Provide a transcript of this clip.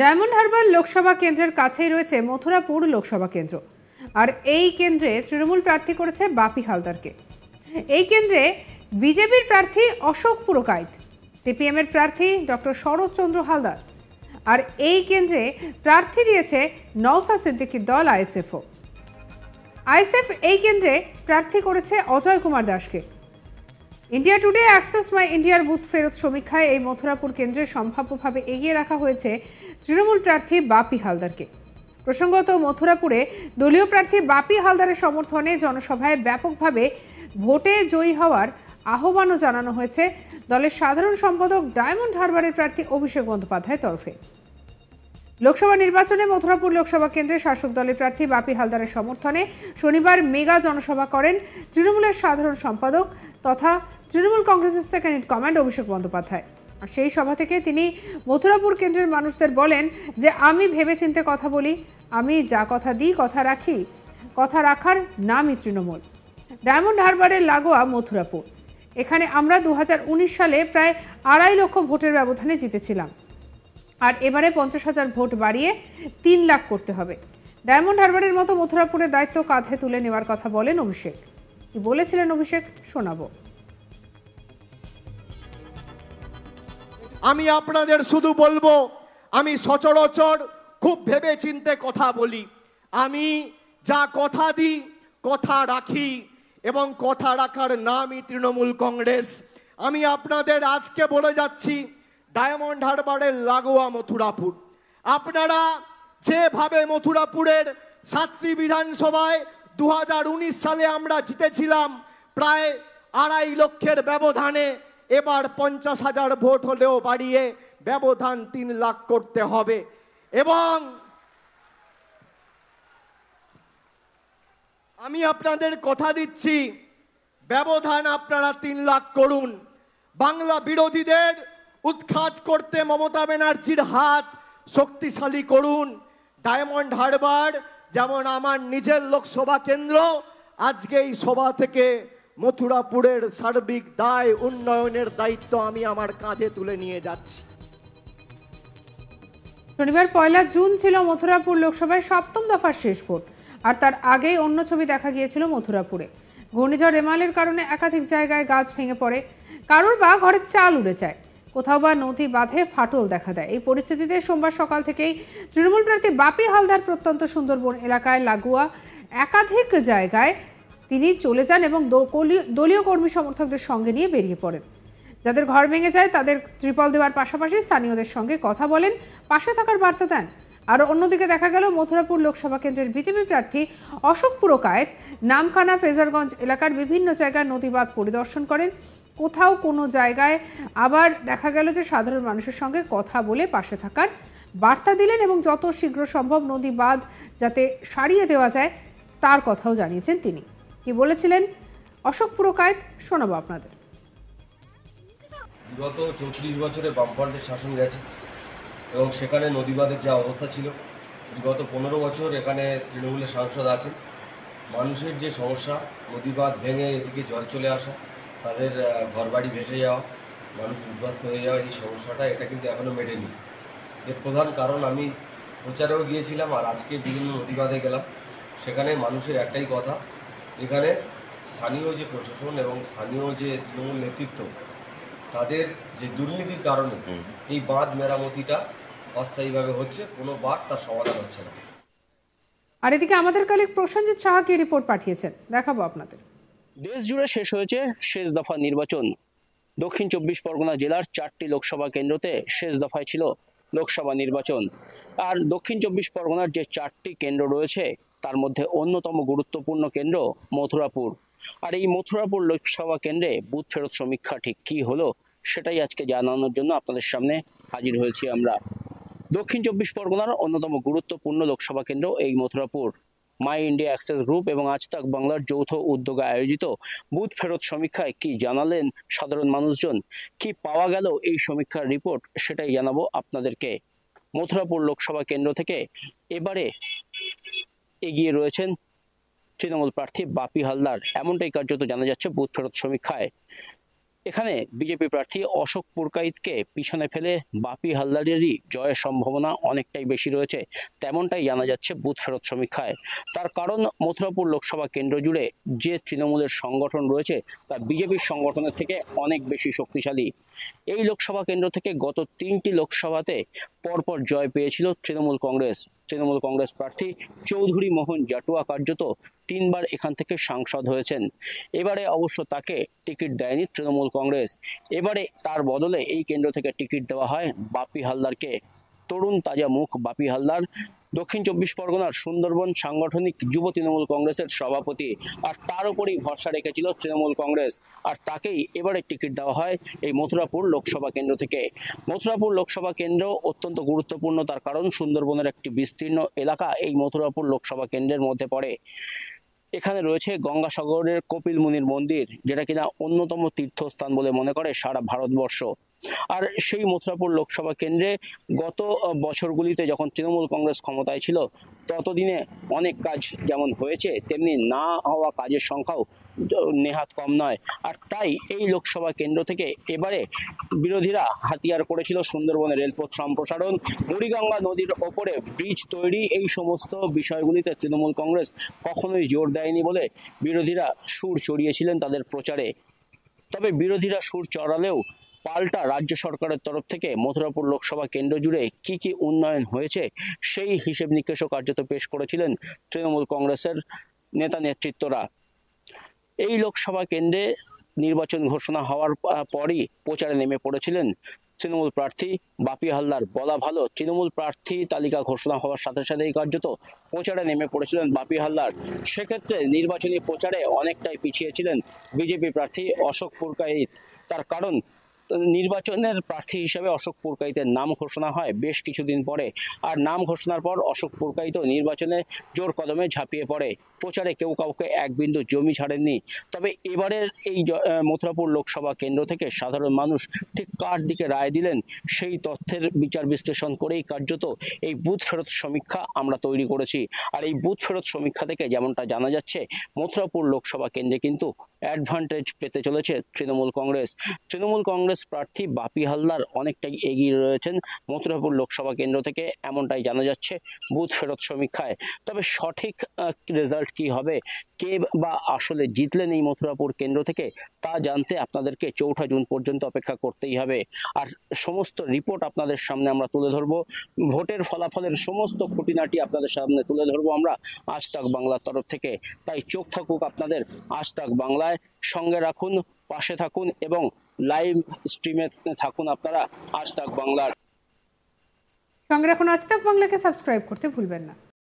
Diamond Harbour Lok Sabha কেন্দ্রের কাছেই রয়েছে মথুরাপুর লোকসভা কেন্দ্র। আর এই কেন্দ্রে তৃণমূল প্রার্থী করেছে বাপি হালদারকে। এই কেন্দ্রে বিজেপির প্রার্থী অশোক পুরকাইত, সিপিএম এর প্রার্থী ডক্টর শরৎচন্দ্র হালদার। আর এই কেন্দ্রে প্রার্থী দিয়েছে নওসাদ সিদ্দিকীর দল আইএসএফও। আইএসএফ এই কেন্দ্রে প্রার্থী করেছে অজয় কুমার দাসকে। ইন্ডিয়া টুডে অ্যাক্সেস মাই ইন্ডিয়ার বুথ ফেরত সমীক্ষায় এই মথুরাপুর কেন্দ্রে সম্ভাব্যভাবে এগিয়ে রাখা হয়েছে তৃণমূল প্রার্থী বাপি হালদারকে। প্রসঙ্গত, মথুরাপুরে দলীয় প্রার্থী বাপি হালদারের সমর্থনে জনসভায় ব্যাপকভাবে ভোটে জয়ী হওয়ার আহ্বানও জানানো হয়েছে দলের সাধারণ সম্পাদক ডায়মন্ড হারবারের প্রার্থী অভিষেক বন্দ্যোপাধ্যায়ের তরফে। লোকসভা নির্বাচনে মথুরাপুর লোকসভা কেন্দ্রে শাসক দলের প্রার্থী বাপি হালদারের সমর্থনে শনিবার মেগা জনসভা করেন তৃণমূলের সাধারণ সম্পাদক তথা তৃণমূল কংগ্রেসের second in command Abhishek Bandyopadhyay. আর সেই সভা থেকে তিনি মথুরাপুর কেন্দ্রের মানুষদের বলেন যে আমি ভেবেচিন্তে কথা বলি, আমি যা কথা দিই কথা রাখি, কথা রাখার নামই তৃণমূল। ডায়মন্ড হারবারের লাগোয়া মথুরাপুর, এখানে আমরা 2019 সালে প্রায় 2.5 লক্ষ ভোটের ব্যবধানে জিতেছিলাম। আর এবারে 50,000 ভোট বাড়িয়ে 3 লাখ করতে হবে। ডায়মন্ড হারবারের মতো মথুরাপুরের দায়িত্ব কাঁধে তুলে নেওয়ার কথা বলেন অভিষেক। কি বলেছিলেন অভিষেক শোনাবো। আমি আপনাদের শুধু বলবো, আমি সচরাচর খুব ভেবে চিন্তে কথা বলি। আমি যা কথা দিই কথা রাখি, এবং কথা রাখার নামই তৃণমূল কংগ্রেস। আমি আপনাদের আজকে বলে যাচ্ছি, ডায়মন্ড হারবারের লাগোয়া মথুরাপুর, আপনারা যেভাবে মথুরাপুরের 7টি বিধানসভায় 2019 সালে আমরা জিতেছিলাম প্রায় 2.5 লক্ষের ব্যবধানে, এবার 50,000 ভোট হলেও বাড়িয়ে ব্যবধান 3 লাখ করতে হবে। এবং আমি আপনাদের কথা দিচ্ছি, ব্যবধান আপনারা 3 লাখ করুন। বাংলা বিরোধীদের উৎখাত করতে মমতা ব্যানার্জির হাত শক্তিশালী করুন। ডায়মন্ড হারবার যেমন আমার নিজের লোকসভা কেন্দ্র, আজকে এই সভা থেকে মথুরাপুরের সার্বিক দায় উন্নয়নের দায়িত্ব আমি আমার কাঁধে তুলে নিয়ে যাচ্ছি। শনিবার 1 জুন ছিল মথুরাপুর লোকসভায় 7ম দফার শেষ ভোট। আর তার আগেই অন্য ছবি দেখা গিয়েছিল মথুরাপুরে। ঘূর্ণিঝড় রেমালের কারণে একাধিক জায়গায় গাছ ভেঙে পড়ে, কারোর বা ঘরের চাল উড়ে যায়, কোথাও বা নদী বাঁধে ফাটল দেখা দেয়। এই পরিস্থিতিতে সোমবার সকাল থেকেই তৃণমূল প্রার্থী বাপি হালদার প্রত্যন্ত সুন্দরবন এলাকায় লাগোয়া একাধিক জায়গায় তিনি চলে যান এবং দলীয় কর্মী সমর্থকদের সঙ্গে নিয়ে বেরিয়ে পড়েন। যাদের ঘর ভেঙে যায় তাদের ত্রিপল দেওয়ার পাশাপাশি স্থানীয়দের সঙ্গে কথা বলেন, পাশে থাকার বার্তা দেন। আর অন্যদিকে দেখা গেল মথুরাপুর লোকসভা কেন্দ্রের বিজেপি প্রার্থী অশোক পুরকায়েত নামখানা ফেজারগঞ্জ এলাকার বিভিন্ন জায়গায় নদীবাঁধ পরিদর্শন করেন। কোথাও কোনো জায়গায় আবার দেখা গেল যে সাধারণ মানুষের সঙ্গে কথা বলে পাশে থাকার বার্তা দিলেন এবং যত শীঘ্র সম্ভব নদী বাঁধ যাতে সারিয়ে দেওয়া যায় তার কথাও জানিয়েছেন তিনি। কি বলেছিলেন অশোক পুরকায়েত শোনাবো আপনাদের। বিগত 34 বছরে বামফ্রন্টের শাসন গেছে এবং সেখানে নদীবাঁধের যা অবস্থা ছিল, বিগত 15 বছর এখানে তৃণমূলের সাংসদ আছেন। মানুষের যে সমস্যা, নদীবাঁধ ভেঙে এদিকে জল চলে আসা, তাদের ঘরবাড়ি ভেসে যাওয়া, মানুষ উদ্বাস্ত হয়ে যাওয়া, এই সমস্যাটা এটা কিন্তু এখনও মেটেনি। এর প্রধান কারণ, আমি প্রচারেও গিয়েছিলাম আর আজকে বিভিন্ন নদীবাঁধে গেলাম, সেখানে মানুষের একটাই কথা, এখানে স্থানীয় যে প্রশাসন এবং স্থানীয় যে তৃণমূল নেতৃত্ব, তাদের যে দুর্নীতির কারণে এই বাঁধ মেরামতিটা অস্থায়ীভাবে হচ্ছে, কোনো বাঁধ তার সমাধান হচ্ছে না। আর এদিকে আমাদের কলিগ প্রসেনজিৎ সাহা কি রিপোর্ট পাঠিয়েছেন দেখাবো আপনাদের। দেশ জুড়ে শেষ হয়েছে শেষ দফা নির্বাচন। দক্ষিণ 24 পরগনা জেলার 4টি লোকসভা কেন্দ্রতে শেষ দফায় ছিল লোকসভা নির্বাচন। আর দক্ষিণ 24 পরগনার যে 4টি কেন্দ্র রয়েছে তার মধ্যে অন্যতম গুরুত্বপূর্ণ কেন্দ্র মথুরাপুর। আর এই মথুরাপুর লোকসভা কেন্দ্রে বুথ ফেরত সমীক্ষা ঠিক কী হলো সেটাই আজকে জানানোর জন্য আপনাদের সামনে হাজির হয়েছি আমরা। দক্ষিণ 24 পরগনার অন্যতম গুরুত্বপূর্ণ লোকসভা কেন্দ্র এই Mathurapur. My India access group এবং আজ তাক বাংলার যৌথ উদ্যোগে আয়োজিত বুথ ফেরত সমীক্ষায় কি জানালেন সাধারণ মানুষজন, কি পাওয়া গেল এই সমীক্ষার রিপোর্ট, সেটাই জানাবো আপনাদেরকে। মথুরাপুর লোকসভা কেন্দ্র থেকে এবারে এগিয়ে রয়েছেন তৃণমূল প্রার্থী বাপি হালদার, এমনটাই কার্যত জানা যাচ্ছে বুথ ফেরত সমীক্ষায়। এখানে বিজেপি প্রার্থী অশোক পুরকাইতকে পিছনে ফেলে বাপি হালদারেরই জয়ের সম্ভাবনা অনেকটাই বেশি রয়েছে, তেমনটাই জানা যাচ্ছে বুথ ফেরত সমীক্ষায়। তার কারণ মথুরাপুর লোকসভা কেন্দ্র জুড়ে যে তৃণমূলের সংগঠন রয়েছে তা বিজেপির সংগঠনের থেকে অনেক বেশি শক্তিশালী। এই লোকসভা কেন্দ্র থেকে গত 3টি লোকসভাতে পরপর জয় পেয়েছিল তৃণমূল কংগ্রেস প্রার্থী চৌধুরী মোহন জাটুয়া কার্যত 3বার এখান থেকে সাংসদ হয়েছেন। এবারে অবশ্য তাকে টিকিট দেয়নি তৃণমূল কংগ্রেস। এবারে তার বদলে এই কেন্দ্র থেকে টিকিট দেওয়া হয় বাপি হালদারকে। তরুণ তাজা মুখ বাপি হালদার, দক্ষিণ 24 পরগনার সুন্দরবন সাংগঠনিক যুব তৃণমূল কংগ্রেসের সভাপতি, আর তার উপরেই ভরসা রেখেছিল তৃণমূল কংগ্রেস, আর তাকেই এবারে টিকিট দেওয়া হয় এই মথুরাপুর লোকসভা কেন্দ্র থেকে। মথুরাপুর লোকসভা কেন্দ্র অত্যন্ত গুরুত্বপূর্ণ, তার কারণ সুন্দরবনের একটি বিস্তীর্ণ এলাকা এই মথুরাপুর লোকসভা কেন্দ্রের মধ্যে পড়ে। এখানে রয়েছে গঙ্গাসাগরের কপিল মুনির মন্দির, যেটা কিনা অন্যতম তীর্থস্থান বলে মনে করে সারা ভারতবর্ষ। আর সেই মথুরাপুর লোকসভা কেন্দ্রে গত বছরগুলিতে যখন তৃণমূল কংগ্রেস ক্ষমতায় ছিল ততদিনে অনেক কাজ যেমন হয়েছে তেমনি না হওয়া কাজের সংখ্যাও নেহাত কম নয়। আর তাই এই লোকসভা কেন্দ্র থেকে এবারে বিরোধীরা হাতিয়ার করেছিল সুন্দরবনের রেলপথ সম্প্রসারণ, বুড়িগঙ্গা নদীর ওপরে ব্রিজ তৈরি, এই সমস্ত বিষয়গুলিতে তৃণমূল কংগ্রেস কখনোই জোর দেয়নি বলে বিরোধীরা সুর চড়িয়েছিলেন তাদের প্রচারে। তবে বিরোধীরা সুর চড়ালেও পাল্টা রাজ্য সরকারের তরফ থেকে মথুরাপুর লোকসভা কেন্দ্র জুড়ে কি কি উন্নয়ন হয়েছে সেই হিসেব নিকেশও কার্যত পেশ করেছিলেন তৃণমূল কংগ্রেসের নেতা নেতৃত্বরা। এই লোকসভা কেন্দ্রে নির্বাচন ঘোষণা হওয়ার পরই প্রচারে নেমে পড়েছিলেন তৃণমূল প্রার্থী বাপি হালদার। বলা ভালো, তৃণমূল প্রার্থী তালিকা ঘোষণা হওয়ার সাথে সাথেই কার্যত প্রচারে নেমে পড়েছিলেন বাপি হালদার। সেক্ষেত্রে নির্বাচনী প্রচারে অনেকটাই পিছিয়েছিলেন বিজেপি প্রার্থী অশোক পুরকাইত। তার কারণ নির্বাচনের প্রার্থী হিসেবে অশোক পুরকাইতের নাম ঘোষণা হয় বেশ কিছুদিন পরে, আর নাম ঘোষণার পর অশোক পুরকাইত নির্বাচনে জোর কদমে ঝাঁপিয়ে পড়ে। প্রচারে কেউ কাউকে এক বিন্দু জমি ছাড়েননি। তবে এবারের এই মথুরাপুর লোকসভা কেন্দ্র থেকে সাধারণ মানুষ ঠিক কার দিকে রায় দিলেন সেই তথ্যের বিচার বিশ্লেষণ করেই কার্যত এই বুথ ফেরত সমীক্ষা আমরা তৈরি করেছি। আর এই বুথ ফেরত সমীক্ষা থেকে যেমনটা জানা যাচ্ছে মথুরাপুর লোকসভা কেন্দ্রে কিন্তু অ্যাডভান্টেজ পেতে চলেছে তৃণমূল কংগ্রেস প্রার্থী বাপি হালদার অনেকটাই এগিয়ে রয়েছেন মথুরাপুর লোকসভা কেন্দ্র থেকে, এমনটাই জানা যাচ্ছে বুথ ফেরত সমীক্ষায়। তবে সঠিক রেজাল্ট কি হবে, কে বা আসলে জিতলেন এই মথুরাপুর কেন্দ্র থেকে, তা জানতে আপনাদেরকে 4 জুন পর্যন্ত অপেক্ষা করতেই হবে। আর সমস্ত রিপোর্ট আপনাদের সামনে আমরা তুলে ধরবো, ভোটের ফলাফলের সমস্ত খুঁটিনাটি আপনাদের সামনে তুলে ধরবো আমরা আজ তাক বাংলার তরফ থেকে। তাই চোখ থাকুক আপনাদের আজ তাক বাংলায়, সঙ্গে রাখুন, পাশে থাকুন এবং লাইভ স্ট্রিমে থাকুন আপনারা আজ তাক বাংলার। সঙ্গে রাখুন আজ তাক বাংলাকে, সাবস্ক্রাইব করতে ভুলবেন না।